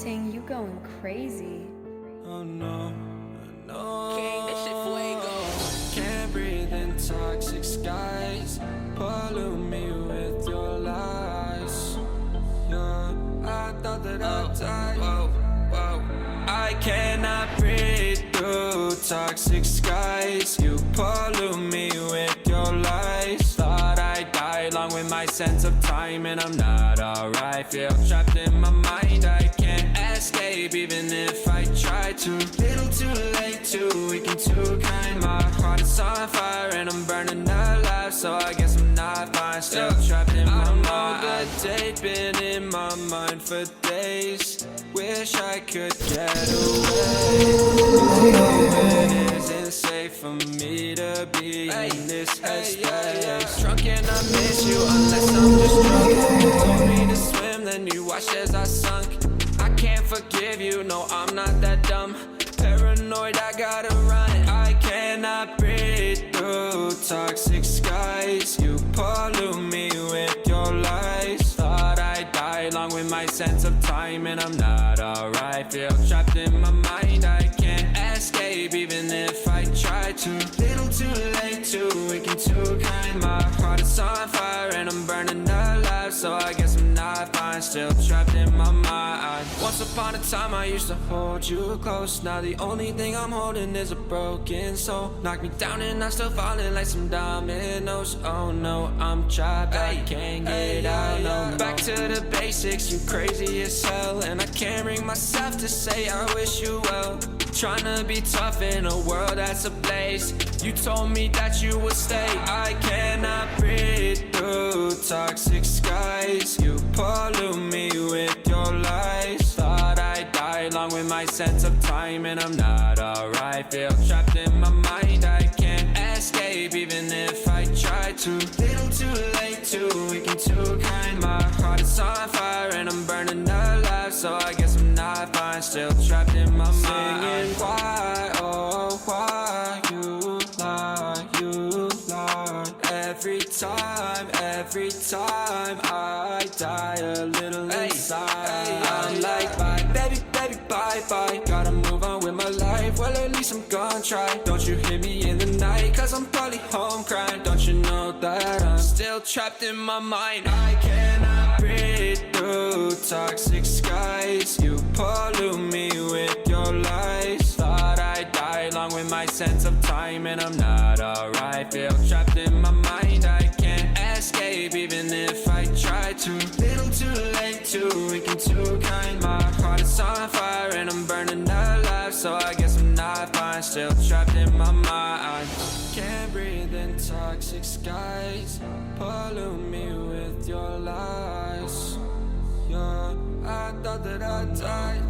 Ting, you going crazy. Oh no, no. King, this shit fuego. Can't breathe in toxic skies. Pollute me with your lies. Yeah, I thought that I'd die. Whoa, whoa. I cannot breathe through toxic skies. You pollute me with your lies. Thought I'd die along with my sense of time, and I'm not alright. Feel trapped in my mind, I can't escape even if I try to. Little too late, too weak and too kind. My heart is on fire and I'm burning alive, so I guess I'm not fine. Still trapped in my mind. I know the date been in my mind for days. Wish I could get away. You know it isn't safe for me to be in this headspace. Drunk and I miss you unless I'm just drunk. You told me to swim, then you watched as I sunk. I can't forgive you, no I'm not that dumb. Paranoid, I gotta run it. I cannot breathe through toxic skies. You pollute me with your lies. Thought I'd die along with my sense of time, and I'm not alright. Feel trapped in my mind, I can't escape even if I try to. Little too late, too weak and too kind. My heart is on fire and I'm burning alive, so I guess I'm not fine. Still trapped in my mind. Once upon a time I used to hold you close. Now the only thing I'm holding is a broken soul. Knock me down and I'm still falling like some dominoes. Oh no, I'm trapped, I can't get out, no. Back to the basics, you crazy as hell, and I can't bring myself to say I wish you well. Tryna be tough in a world that's ablaze. You told me that you would stay. I cannot breathe through toxic skies. You pollute me with your lies. Thought I'd die along with my sense of time, and I'm not alright. Feel trapped in my mind, I can't escape even if I try to. Little too late, too weak and too kind. My heart is on fire and I'm burning alive, so I guess I'm not fine. Still trapped in my mind. Singing why, oh why you lie. Every time I die a little inside. I'm like bye, baby, bye. Gotta move on with my life, well at least I'm gonna try. Don't you hear me in the night, cause I'm probably home crying. Don't you know that I'm still trapped in my mind. I cannot breathe through toxic skies. You pollute me with your lies. Thought I'd die along with my sense of time, and I'm not alright. Feel trapped in my mind, I can't escape even if I try to. Little too late, too weak and too kind. My heart is on fire and I'm burning alive, so I guess I'm not fine. Still trapped in my mind. Can't breathe in toxic skies. Pollute me with your lies. Yeah, I thought that I'd die.